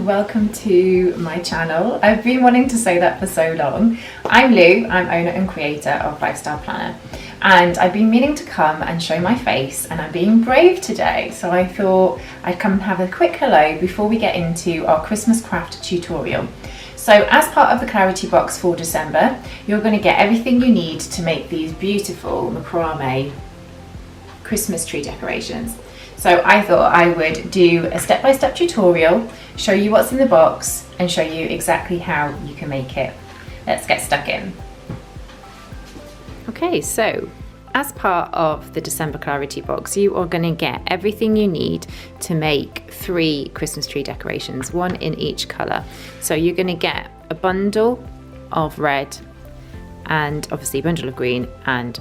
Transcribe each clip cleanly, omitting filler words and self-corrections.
and welcome to my channel. I've been wanting to say that for so long. I'm Lou, I'm owner and creator of Lifestyle Planner, and I've been meaning to come and show my face, and I'm being brave today, so I thought I'd come and have a quick hello before we get into our Christmas craft tutorial. So as part of the Clarity Box for December, you're going to get everything you need to make these beautiful macrame Christmas tree decorations. So I thought I would do a step-by-step tutorial, show you what's in the box and show you exactly how you can make it. Let's get stuck in. Okay, so as part of the December Clarity Box, you are going to get everything you need to make 3 Christmas tree decorations, 1 in each colour. So you're going to get a bundle of red and obviously a bundle of green and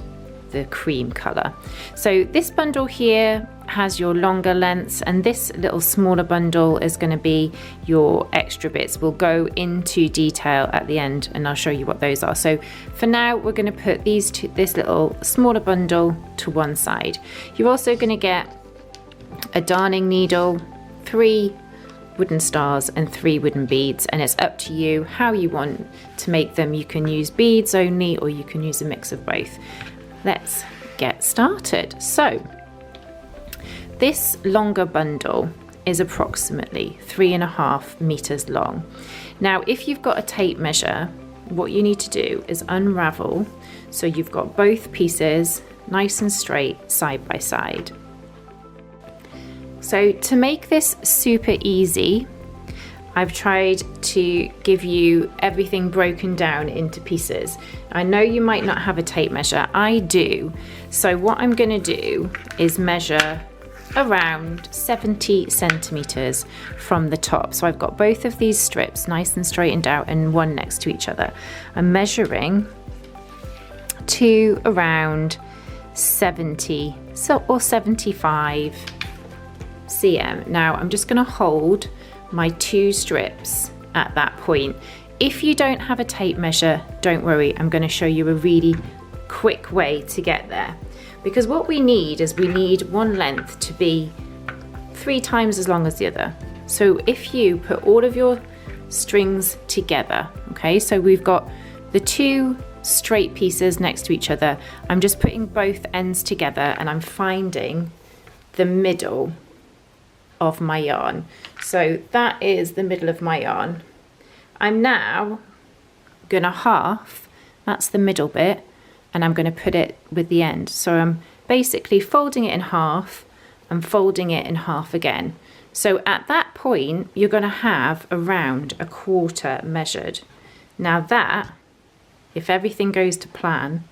the cream colour. So this bundle here has your longer lengths, and this little smaller bundle is going to be your extra bits. We'll go into detail at the end and I'll show you what those are. So for now we're going to put this little smaller bundle to one side. You're also going to get a darning needle, 3 wooden stars and 3 wooden beads, and it's up to you how you want to make them. You can use beads only or you can use a mix of both. Let's get started. So this longer bundle is approximately 3.5 meters long. Now, if you've got a tape measure, what you need to do is unravel so you've got both pieces nice and straight side by side. So to make this super easy, I've tried to give you everything broken down into pieces. I know you might not have a tape measure, I do. So what I'm gonna do is measure around 70 centimeters from the top. So I've got both of these strips nice and straightened out and one next to each other. I'm measuring to around 70 or 75 cm. Now I'm just gonna hold my 2 strips at that point. If you don't have a tape measure, don't worry, I'm going to show you a really quick way to get there. Because what we need is one length to be 3 times as long as the other. So if you put all of your strings together, okay, so we've got the 2 straight pieces next to each other, I'm just putting both ends together and I'm finding the middle of my yarn. So that is the middle of my yarn. I'm now gonna half, that's the middle bit, and I'm gonna put it with the end. So I'm basically folding it in half and folding it in half again. So at that point, you're gonna have around 1/4 measured. Now that, if everything goes to plan,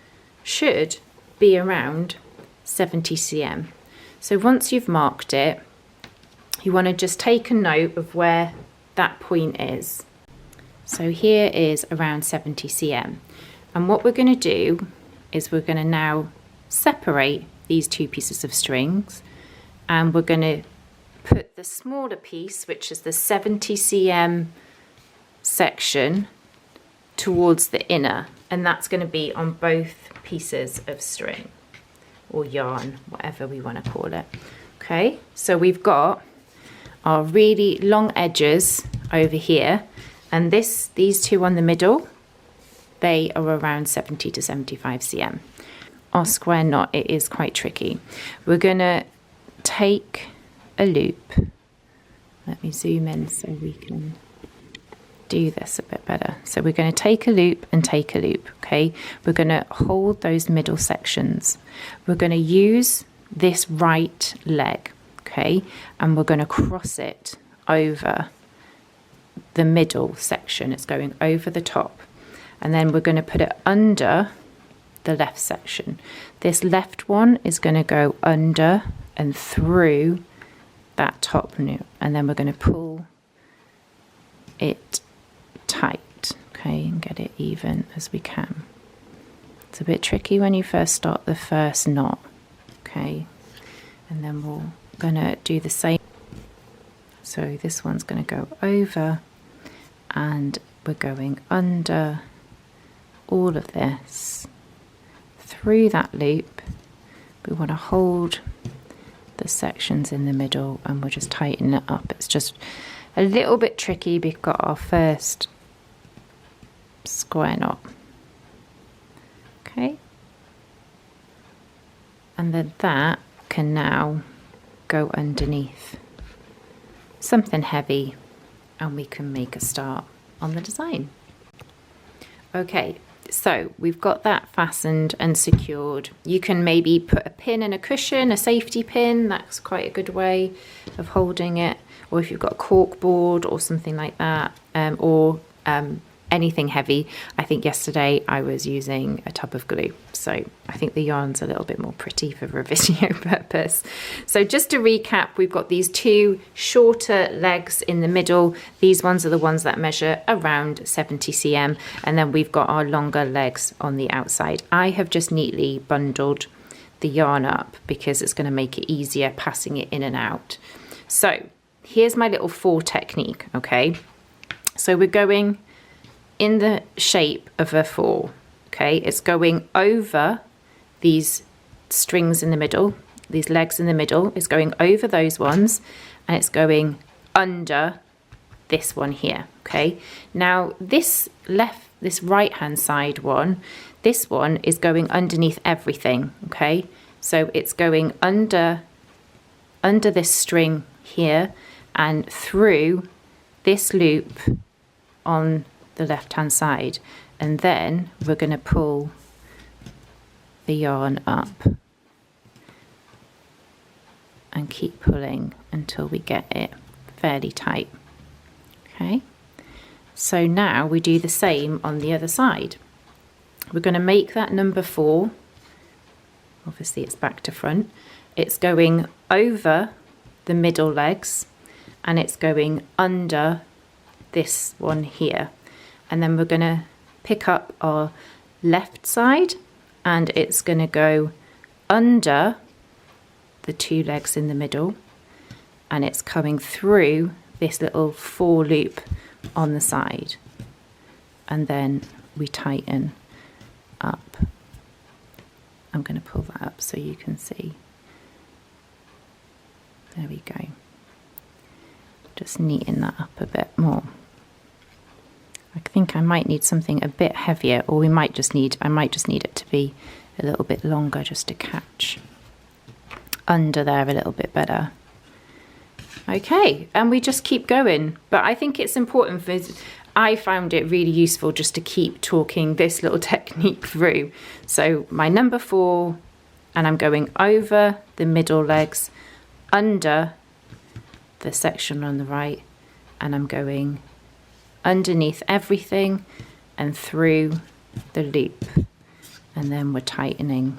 should be around 70 cm. So once you've marked it, you want to just take a note of where that point is. So here is around 70 cm. And what we're going to do is we're going to now separate these 2 pieces of strings, and we're going to put the smaller piece, which is the 70 cm section, towards the inner, and that's going to be on both pieces of string or yarn, whatever we want to call it. Okay, so we've got our really long edges over here, and these 2 on the middle, they are around 70 to 75 cm. Our square knot, it is quite tricky. We're gonna take a loop. Let me zoom in so we can do this a bit better. So we're gonna take a loop and take a loop, okay? We're gonna hold those middle sections. We're gonna use this right leg, okay, and we're going to cross it over the middle section. It's going over the top, and then we're going to put it under the left section. This left one is going to go under and through that top loop, and then we're going to pull it tight, okay, and get it even as we can. It's a bit tricky when you first start the first knot, okay, and then we're gonna do the same. So this one's going to go over, and we're going under all of this through that loop. We want to hold the sections in the middle, and we'll just tighten it up. It's just a little bit tricky. We've got our first square knot. Okay. And then that can now go underneath something heavy, and we can make a start on the design. Okay, so we've got that fastened and secured. You can maybe put a pin and a cushion, a safety pin. That's quite a good way of holding it. Or if you've got a cork board or something like that, or anything heavy. I think yesterday I was using a tub of glue, so I think the yarn's a little bit more pretty for a video purpose. So just to recap, we've got these two shorter legs in the middle. These ones are the ones that measure around 70 cm, and then we've got our longer legs on the outside. I have just neatly bundled the yarn up because it's going to make it easier passing it in and out. So here's my little 4 technique, okay? So we're going in the shape of a 4, okay? It's going over these strings in the middle, these legs in the middle. It's going over those ones, and it's going under this one here, okay? Now this right hand side one, this one is going underneath everything, okay? So it's going under this string here and through this loop on the left hand side, and then we're going to pull the yarn up and keep pulling until we get it fairly tight. Okay, so now we do the same on the other side. We're going to make that number 4, obviously it's back to front, it's going over the middle legs and it's going under this one here. And then we're going to pick up our left side and it's going to go under the 2 legs in the middle, and it's coming through this little 4 loop on the side, and then we tighten up. I'm going to pull that up so you can see. There we go. Just neaten that up a bit more. I think I might need something a bit heavier, or I might just need it to be a little bit longer just to catch under there a little bit better. Okay, and we just keep going. But I think it's important I found it really useful just to keep talking this little technique through. So my number 4, and I'm going over the middle legs, under the section on the right, and I'm going underneath everything and through the loop, and then we're tightening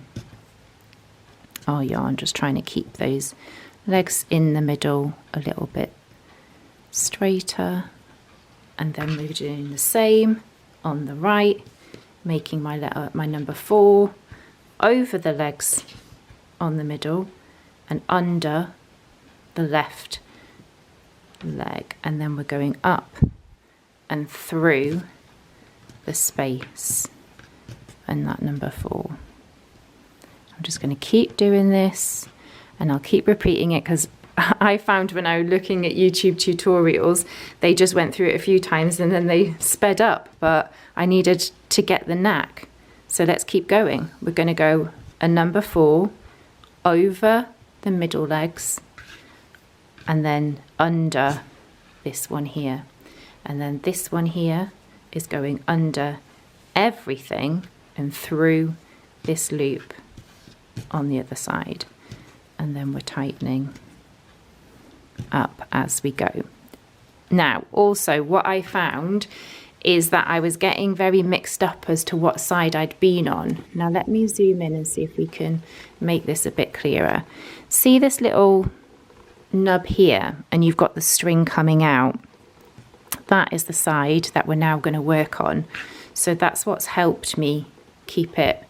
our yarn, just trying to keep those legs in the middle a little bit straighter, and then we're doing the same on the right, making my number 4 over the legs on the middle and under the left leg, and then we're going up and through the space and that number 4. I'm just going to keep doing this, and I'll keep repeating it because I found when I was looking at YouTube tutorials, they just went through it a few times and then they sped up, but I needed to get the knack. So let's keep going. We're going to go a number 4 over the middle legs and then under this one here. And then this one here is going under everything and through this loop on the other side. And then we're tightening up as we go. Now, also what I found is that I was getting very mixed up as to what side I'd been on. Now let me zoom in and see if we can make this a bit clearer. See this little nub here, and you've got the string coming out. That is the side that we're now going to work on. So that's what's helped me keep it.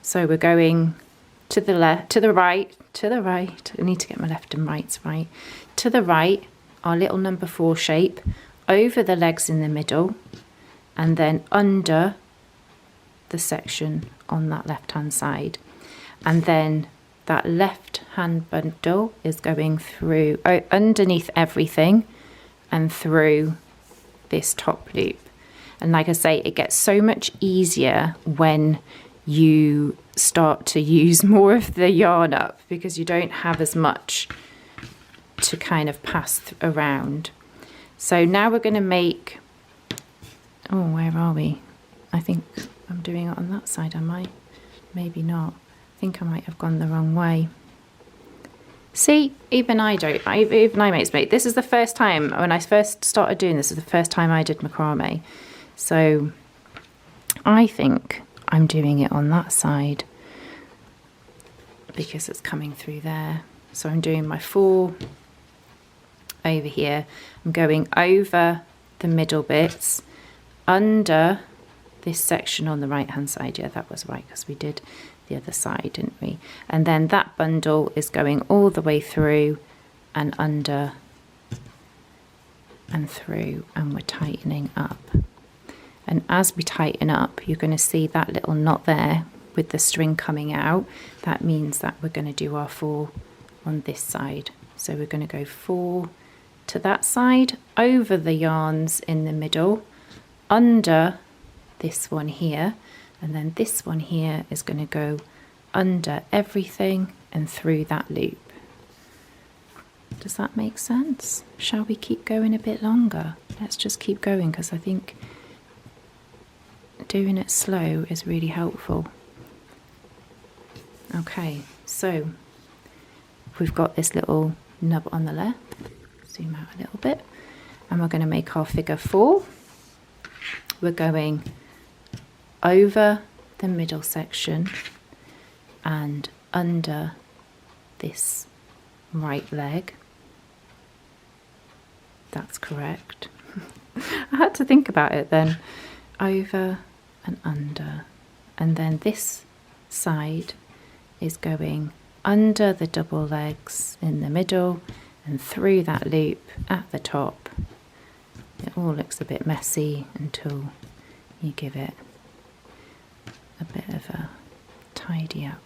So we're going to the left, to the right. I need to get my left and rights right. To the right, our little number 4 shape, over the legs in the middle, and then under the section on that left hand side. And then that left hand bundle is going through underneath everything and through this top loop. And like I say, it gets so much easier when you start to use more of the yarn up, because you don't have as much to kind of pass around. So now we're going to make, oh, where are we? I think I'm doing it on that side, am I? Maybe not. I think I might have gone the wrong way. See, even I make mistakes. This is the first time, when I first started doing this, is the first time I did macrame. So I think I'm doing it on that side because it's coming through there. So I'm doing my 4 over here. I'm going over the middle bits, under this section on the right hand side. Yeah, that was right, because we did the other side, didn't we? And then that bundle is going all the way through and under and through, and we're tightening up. And as we tighten up, you're going to see that little knot there with the string coming out. That means that we're going to do our 4 on this side. So we're going to go 4 to that side, over the yarns in the middle, under this one here, and then this one here is going to go under everything and through that loop. Does that make sense? Shall we keep going a bit longer? Let's just keep going, because I think doing it slow is really helpful. Okay, so we've got this little nub on the left. Zoom out a little bit, and we're going to make our figure 4. We're going over the middle section and under this right leg. That's correct. I had to think about it then. Over and under, and then this side is going under the double legs in the middle and through that loop at the top. It all looks a bit messy until you give it a bit of a tidy up.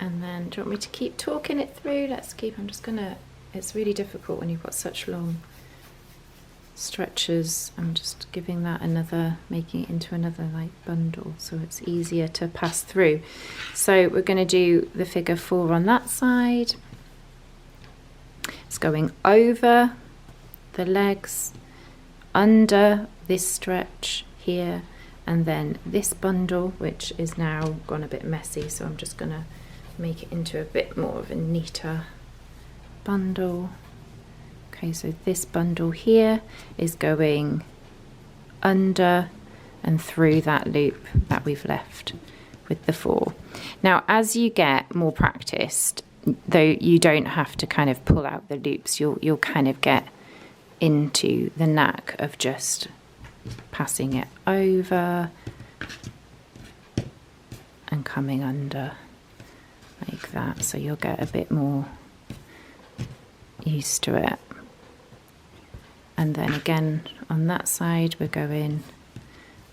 And then, do you want me to keep talking it through? Let's keep, I'm just gonna, it's really difficult when you've got such long stretches. I'm just giving that another, making it into another like bundle so it's easier to pass through. So we're gonna do the figure 4 on that side. It's going over the legs, under this stretch here, and then this bundle, which is now gone a bit messy, so I'm just gonna make it into a bit more of a neater bundle. Okay, so this bundle here is going under and through that loop that we've left with the 4. Now, as you get more practiced, though, you don't have to kind of pull out the loops, you'll kind of get into the knack of just passing it over and coming under like that, so you'll get a bit more used to it. And then again on that side we're going,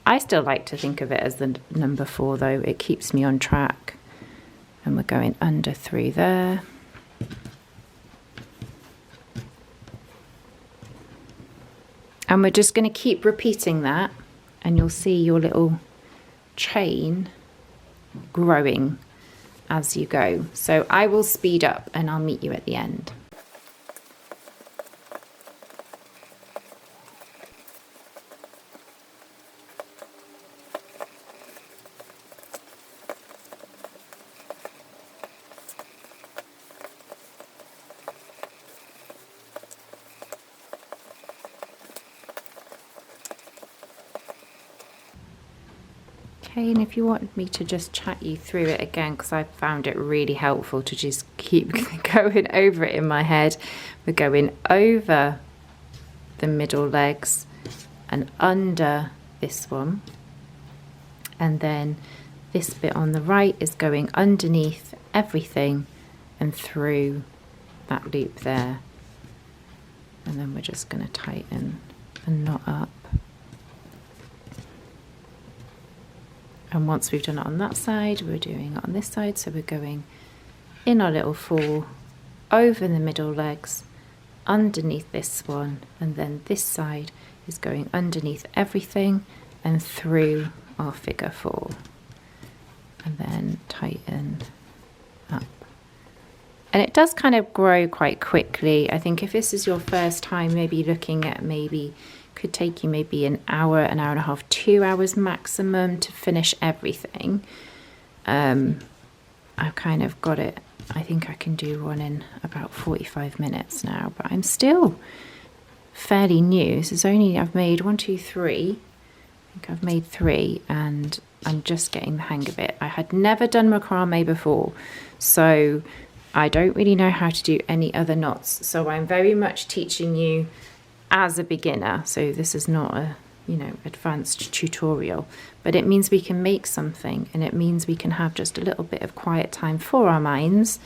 I still like to think of it as the number 4 though, it keeps me on track, and we're going under through there. And we're just going to keep repeating that, and you'll see your little chain growing as you go. So I will speed up and I'll meet you at the end. Okay, and if you want me to just chat you through it again, because I found it really helpful to just keep going over it in my head. We're going over the middle legs, and under this one, and then this bit on the right is going underneath everything and through that loop there. And then we're just going to tighten a knot up. And once we've done it on that side, we're doing it on this side. So we're going in our little 4, over the middle legs, underneath this one, and then this side is going underneath everything and through our figure 4. And then tighten up. And it does kind of grow quite quickly. I think if this is your first time maybe looking at, maybe could take you maybe an hour and a half, 2 hours maximum to finish everything. I've kind of got it. I think I can do one in about 45 minutes now, but I'm still fairly new. This is only, I've made 1, 2, 3. I think I've made 3 and I'm just getting the hang of it. I had never done macrame before, so I don't really know how to do any other knots. So I'm very much teaching you as a beginner. So this is not a, advanced tutorial, but it means we can make something, and it means we can have just a little bit of quiet time for our minds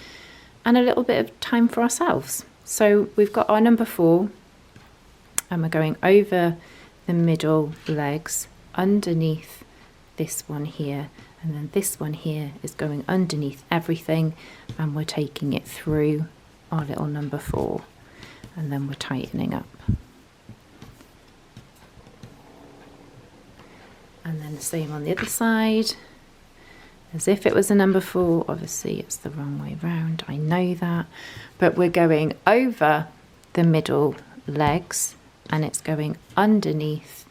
and a little bit of time for ourselves. So we've got our number 4, and we're going over the middle legs, underneath this one here, and then this one here is going underneath everything, and we're taking it through our little number 4, and then we're tightening up. And then the same on the other side, as if it was a number 4. Obviously it's the wrong way round, I know that, but we're going over the middle legs, and it's going underneath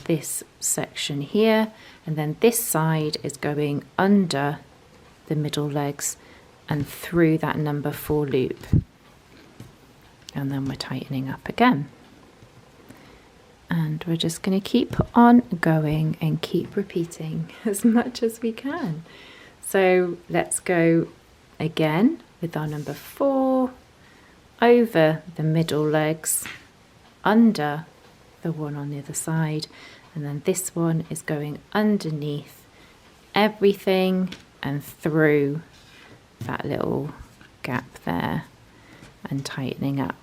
this section here, and then this side is going under the middle legs and through that number 4 loop, and then we're tightening up again. And we're just going to keep on going and keep repeating as much as we can. So let's go again with our number 4, over the middle legs, under the one on the other side, and then this one is going underneath everything and through that little gap there and tightening up.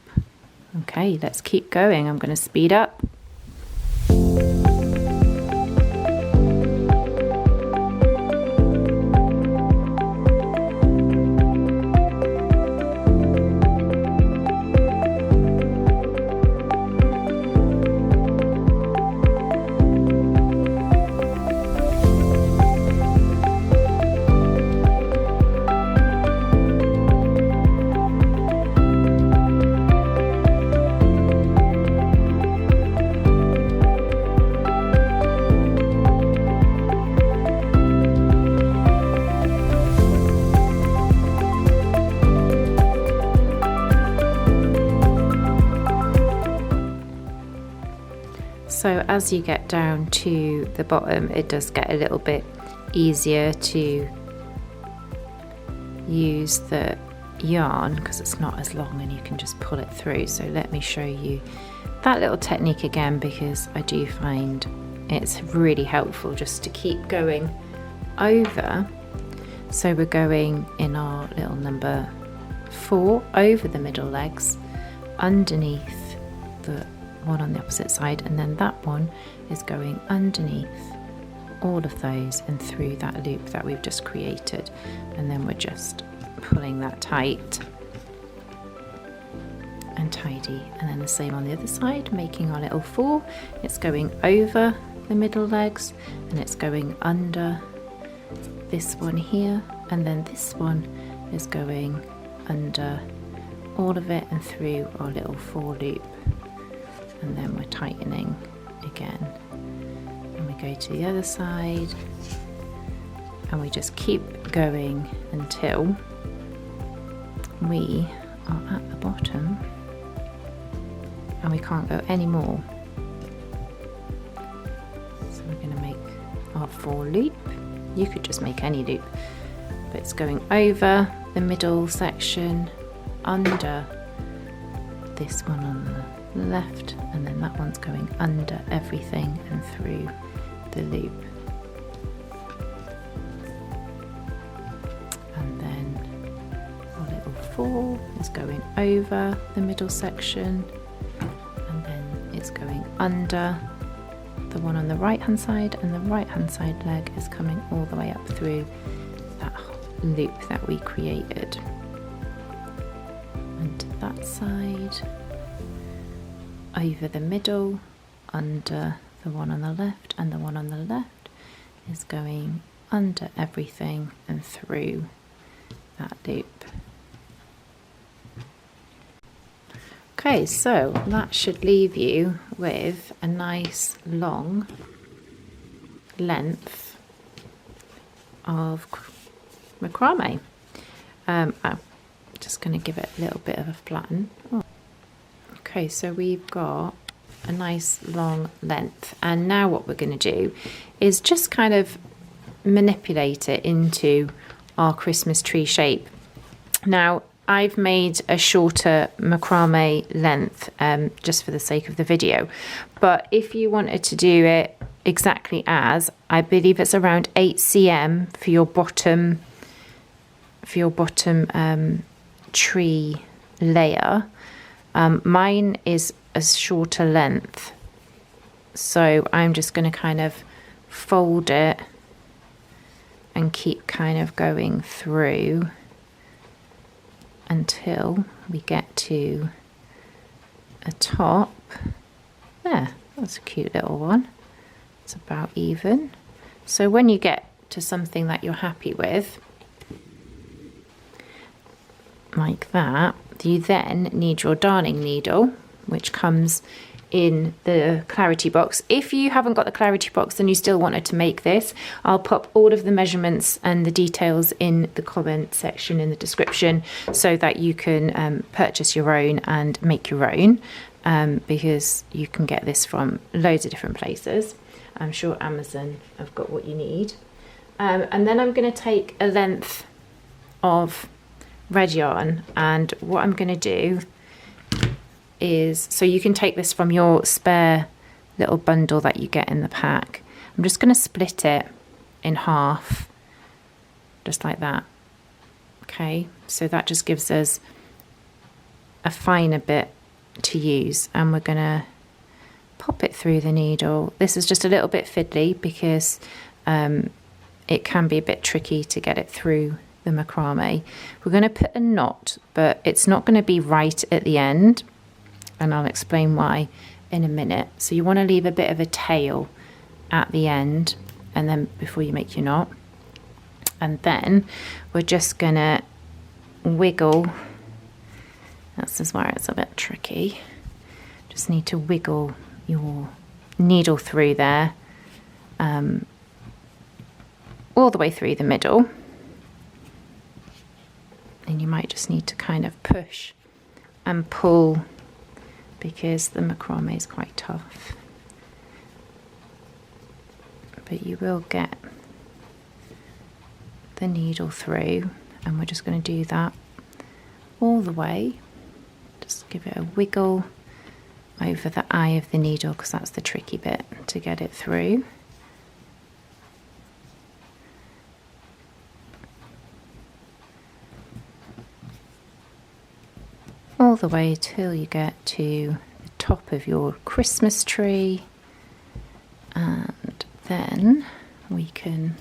Okay, let's keep going. I'm going to speed up. So as you get down to the bottom, it does get a little bit easier to use the yarn because it's not as long and you can just pull it through. So let me show you that little technique again, because I do find it's really helpful just to keep going over. So we're going in our little number 4 over the middle legs, underneath the one on the opposite side, and then that one is going underneath all of those and through that loop that we've just created, and then we're just pulling that tight and tidy. And then the same on the other side, making our little 4. It's going over the middle legs and it's going under this one here, and then this one is going under all of it and through our little 4 loop, and then we're tightening again. And we go to the other side and we just keep going until we are at the bottom and we can't go any more. So we're going to make our 4 loop. You could just make any loop, but it's going over the middle section, under this one on the left, and then that one's going under everything and through the loop. And then our little 4 is going over the middle section, and then it's going under the one on the right hand side, and the right hand side leg is coming all the way up through that loop that we created. And to that side, over the middle, under the one on the left, and the one on the left is going under everything and through that loop. Okay, so that should leave you with a nice long length of macrame. I'm just going to give it a little bit of a flatten. Oh. Okay, so we've got a nice long length, and now what we're going to do is just kind of manipulate it into our Christmas tree shape. Now, I've made a shorter macrame length just for the sake of the video, but if you wanted to do it exactly as, I believe it's around 8 cm for your bottom tree layer. Mine is a shorter length, so I'm just going to kind of fold it and keep kind of going through until we get to a top. There, that's a cute little one. It's about even. So when you get to something that you're happy with, like that, you then need your darning needle, which comes in the clarity box. If you haven't got the clarity box and you still wanted to make this, I'll pop all of the measurements and the details in the comment section in the description so that you can purchase your own and make your own, because you can get this from loads of different places. I'm sure Amazon have got what you need. And then I'm going to take a length of red yarn, and what I'm going to do is, so you can take this from your spare little bundle that you get in the pack. I'm just going to split it in half, just like that. Okay, so that just gives us a finer bit to use, and we're going to pop it through the needle. This is just a little bit fiddly because it can be a bit tricky to get it through the macrame. We're going to put a knot, but it's not going to be right at the end, and I'll explain why in a minute. So you want to leave a bit of a tail at the end, and then before you make your knot, and then we're just going to wiggle. This is where it's a bit tricky. Just need to wiggle your needle through there, all the way through the middle. And you might just need to kind of push and pull because the macrame is quite tough. But you will get the needle through, and we're just going to do that all the way. Just give it a wiggle over the eye of the needle, because that's the tricky bit to get it through. All the way till you get to the top of your Christmas tree, and then we can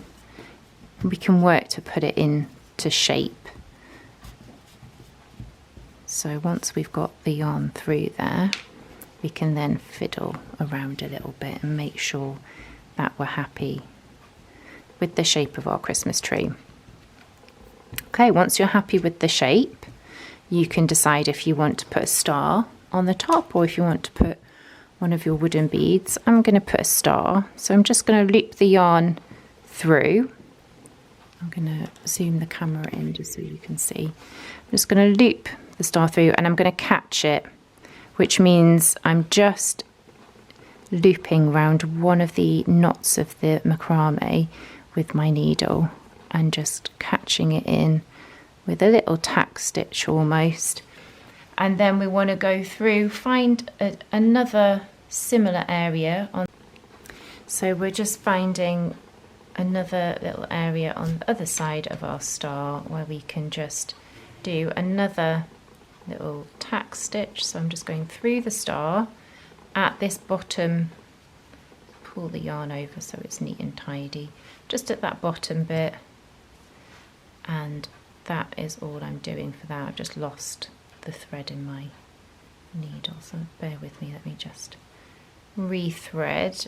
work to put it into shape. So once we've got the yarn through there, we can then fiddle around a little bit and make sure that we're happy with the shape of our Christmas tree. Okay, once you're happy with the shape, you can decide if you want to put a star on the top or if you want to put one of your wooden beads. I'm going to put a star, so I'm just going to loop the yarn through. I'm going to zoom the camera in just so you can see. I'm just going to loop the star through, and I'm going to catch it, which means I'm just looping around one of the knots of the macrame with my needle and just catching it in with a little tack stitch almost. And then we want to go through, find another similar area on. So we're just finding another little area on the other side of our star where we can just do another little tack stitch. So I'm just going through the star at this bottom, pull the yarn over so it's neat and tidy, just at that bottom bit, and that is all I'm doing for that. I've just lost the thread in my needle, so bear with me, let me just rethread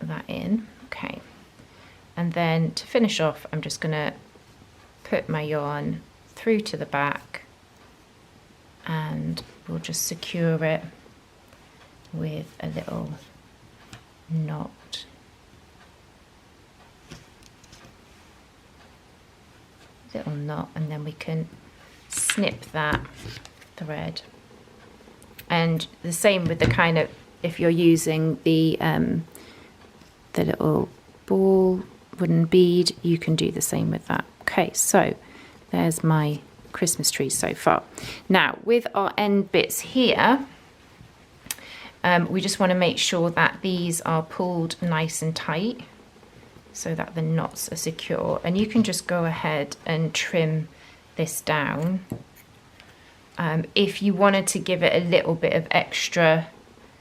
that in. Okay, and then to finish off I'm just going to put my yarn through to the back and we'll just secure it with a little knot. Little knot, and then we can snip that thread. And the same with the kind of, if you're using the little ball wooden bead, you can do the same with that. Okay, so there's my Christmas tree so far. Now with our end bits here, we just want to make sure that these are pulled nice and tight so that the knots are secure, and you can just go ahead and trim this down. If you wanted to give it a little bit of extra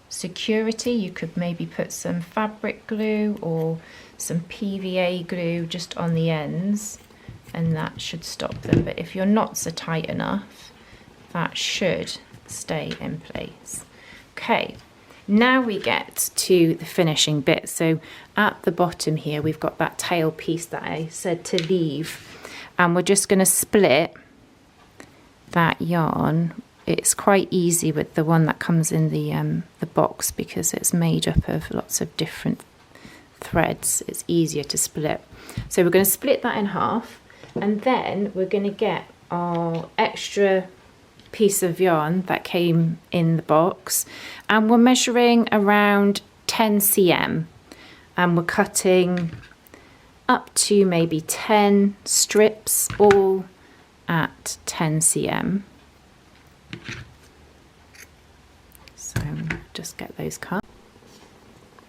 security, you could maybe put some fabric glue or some PVA glue just on the ends, and that should stop them. But if your knots are tight enough, that should stay in place. Okay, now we get to the finishing bit. So at the bottom here we've got that tail piece that I said to leave, and we're just going to split that yarn. It's quite easy with the one that comes in the box because it's made up of lots of different threads. It's easier to split. So we're going to split that in half, and then we're going to get our extra piece of yarn that came in the box, and we're measuring around 10 cm, and we're cutting up to maybe 10 strips, all at 10 cm. So just get those cut.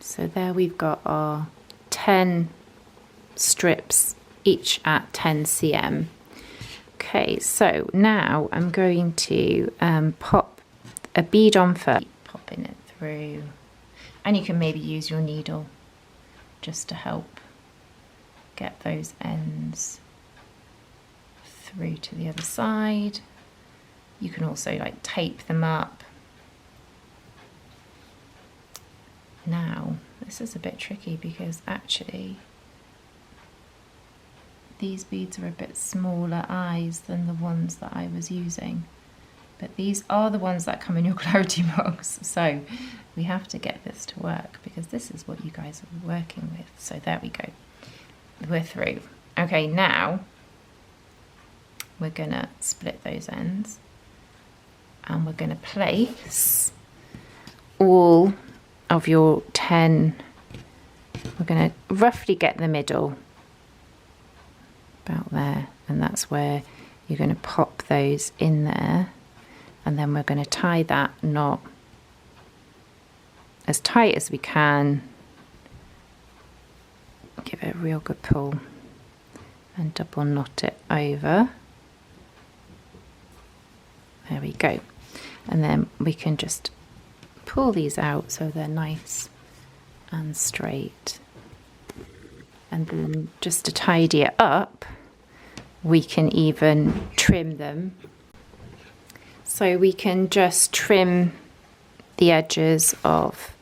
So there we've got our 10 strips, each at 10 cm. Okay, so now I'm going to pop a bead on first, popping it through, and you can maybe use your needle just to help get those ends through to the other side. You can also like tape them up. Now this is a bit tricky because actually these beads are a bit smaller eyes than the ones that I was using, but these are the ones that come in your clarity box, so we have to get this to work because this is what you guys are working with. So there we go, we're through. Okay, now we're gonna split those ends and we're gonna place all of your 10, we're gonna roughly get the middle about there, and that's where you're going to pop those in there, and then we're going to tie that knot as tight as we can, give it a real good pull and double knot it over. There we go, and then we can just pull these out so they're nice and straight, and then just to tidy it up we can even trim them. So we can just trim the edges of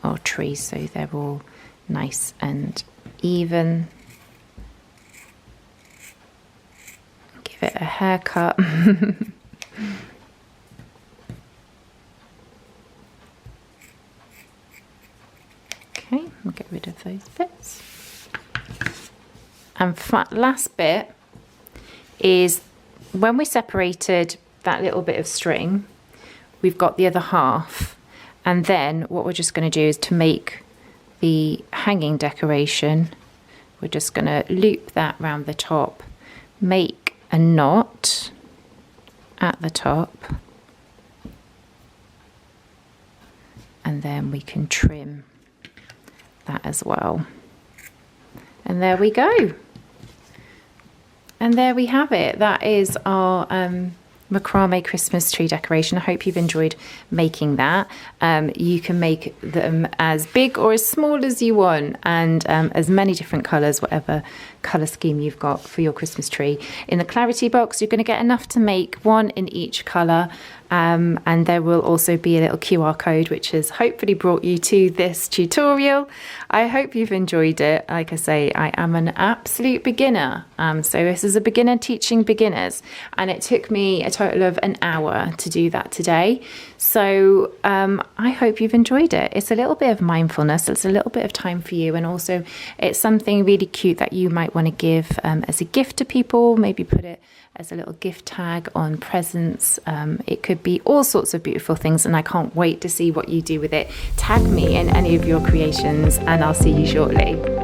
our tree so they're all nice and even. Give it a haircut. Okay, we'll get rid of those bits. And last bit is when we separated that little bit of string, we've got the other half, and then what we're just going to do is to make the hanging decoration, we're just going to loop that round the top, make a knot at the top, and then we can trim that as well. And there we go. And there we have it. That is our macrame Christmas tree decoration. I hope you've enjoyed making that. You can make them as big or as small as you want, and as many different colours, whatever colour scheme you've got for your Christmas tree. In the clarity box, you're going to get enough to make one in each colour. And there will also be a little QR code which has hopefully brought you to this tutorial. I hope you've enjoyed it. Like I say, I am an absolute beginner, so this is a beginner teaching beginners, and it took me a total of an hour to do that today. So I hope you've enjoyed it. It's a little bit of mindfulness, it's a little bit of time for you, and also it's something really cute that you might want to give as a gift to people. Maybe put it as a little gift tag on presents. It could be all sorts of beautiful things, and I can't wait to see what you do with it. Tag me in any of your creations, and I'll see you shortly.